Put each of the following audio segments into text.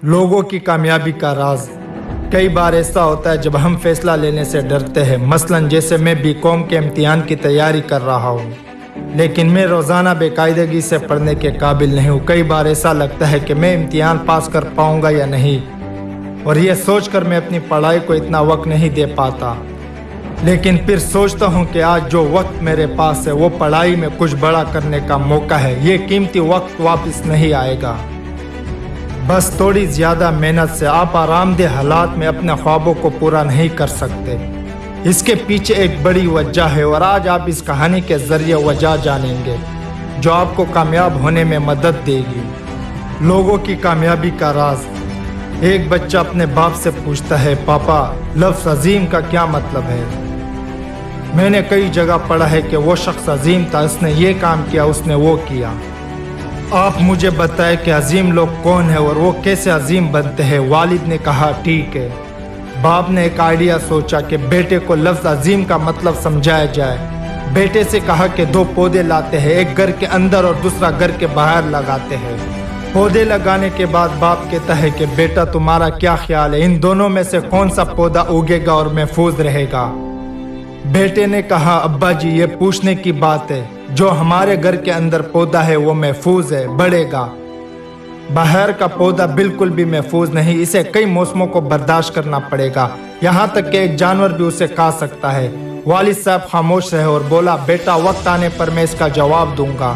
लोगों की कामयाबी का राज। कई बार ऐसा होता है जब हम फैसला लेने से डरते हैं। मसलन जैसे मैं बीकॉम के इम्तिहान की तैयारी कर रहा हूँ, लेकिन मैं रोज़ाना बेकायदगी से पढ़ने के काबिल नहीं हूँ। कई बार ऐसा लगता है कि मैं इम्तिहान पास कर पाऊँगा या नहीं, और यह सोचकर मैं अपनी पढ़ाई को इतना वक्त नहीं दे पाता। लेकिन फिर सोचता हूँ कि आज जो वक्त मेरे पास है वो पढ़ाई में कुछ बड़ा करने का मौका है। ये कीमती वक्त वापस नहीं आएगा। बस थोड़ी ज़्यादा मेहनत से आप आरामदेह हालात में अपने ख्वाबों को पूरा नहीं कर सकते। इसके पीछे एक बड़ी वजह है, और आज आप इस कहानी के ज़रिए वजह जानेंगे जो आपको कामयाब होने में मदद देगी। लोगों की कामयाबी का राज। एक बच्चा अपने बाप से पूछता है, पापा, लफ्ज़ अजीम का क्या मतलब है? मैंने कई जगह पढ़ा है कि वो शख्स अजीम था, उसने ये काम किया, उसने वो किया। आप मुझे बताएं कि अजीम लोग कौन है और वो कैसे अजीम बनते हैं। वालिद ने कहा, ठीक है। बाप ने एक आइडिया सोचा कि बेटे को लफ्ज़ अजीम का मतलब समझाया जाए। बेटे से कहा कि 2 पौधे लाते हैं, एक घर के अंदर और दूसरा घर के बाहर लगाते हैं। पौधे लगाने के बाद बाप कहता है कि बेटा, तुम्हारा क्या ख्याल है, इन दोनों में से कौन सा पौधा उगेगा और महफूज रहेगा? बेटे ने कहा, अब्बा जी, ये पूछने की बात है। जो हमारे घर के अंदर पौधा है वो महफूज है, बढ़ेगा। बाहर का पौधा बिल्कुल भी महफूज नहीं, इसे कई मौसमों को बर्दाश्त करना पड़ेगा, यहाँ तक कि एक जानवर भी उसे खा सकता है। वालिद साहब खामोश रहे और बोला, बेटा, वक्त आने पर मैं इसका जवाब दूंगा।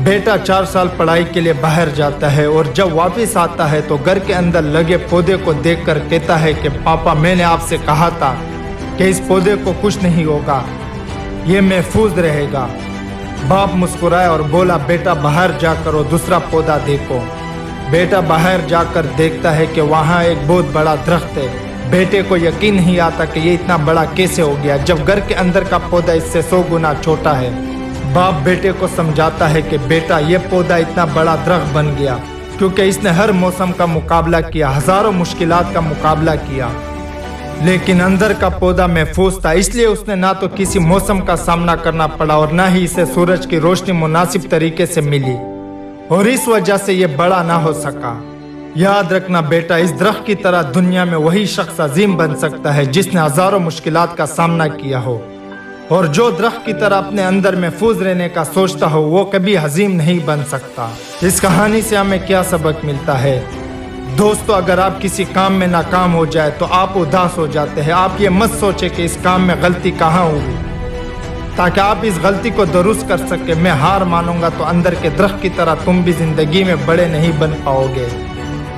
बेटा 4 साल पढ़ाई के लिए बाहर जाता है, और जब वापस आता है तो घर के अंदर लगे पौधे को देखकर कहता है कि पापा, मैंने आपसे कहा था कि इस पौधे को कुछ नहीं होगा, ये महफूज रहेगा। बाप मुस्कुराया और बोला, बेटा, बाहर जाकर और दूसरा पौधा देखो। बेटा बाहर जाकर देखता है कि वहाँ एक बहुत बड़ा दरख्त है। बेटे को यकीन नहीं आता कि ये इतना बड़ा कैसे हो गया, जब घर के अंदर का पौधा इससे 100 गुना छोटा है। बाप बेटे को समझाता है कि बेटा, ये पौधा इतना बड़ा दरख्त बन गया क्योंकि इसने हर मौसम का मुकाबला किया, हज़ारों मुश्किलात का मुकाबला किया, लेकिन अंदर का पौधा महफूज था। इसलिए उसने ना तो किसी मौसम का सामना करना पड़ा और ना ही इसे सूरज की रोशनी मुनासिब तरीके से मिली, और इस वजह से ये बड़ा ना हो सका। याद रखना बेटा, इस दरख्त की तरह दुनिया में वही शख्स अजीम बन सकता है जिसने हजारों मुश्किलात का सामना किया हो, और जो दरख्त की तरह अपने अंदर महफूज रहने का सोचता हो वो कभी अजीम नहीं बन सकता। इस कहानी से हमें क्या सबक मिलता है? दोस्तों, अगर आप किसी काम में नाकाम हो जाए तो आप उदास हो जाते हैं। आप ये मत सोचें कि इस काम में गलती कहाँ हुई, ताकि आप इस गलती को दुरुस्त कर सके। मैं हार मानूंगा तो अंदर के दरख्त की तरह तुम भी जिंदगी में बड़े नहीं बन पाओगे।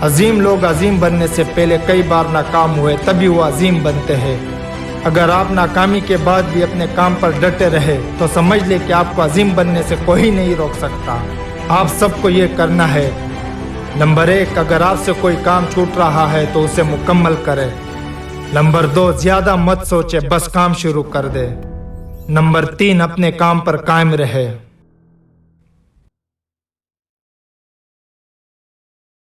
अजीम लोग अजीम बनने से पहले कई बार नाकाम हुए, तभी वो अजीम बनते हैं। अगर आप नाकामी के बाद भी अपने काम पर डटे रहे तो समझ ले कि आपको अजीम बनने से कोई नहीं रोक सकता। आप सबको ये करना है। नंबर 1, अगर आपसे कोई काम छूट रहा है तो उसे मुकम्मल करें। नंबर 2, ज़्यादा मत सोचे, बस काम शुरू कर दे। नंबर 3, अपने काम पर कायम रहे।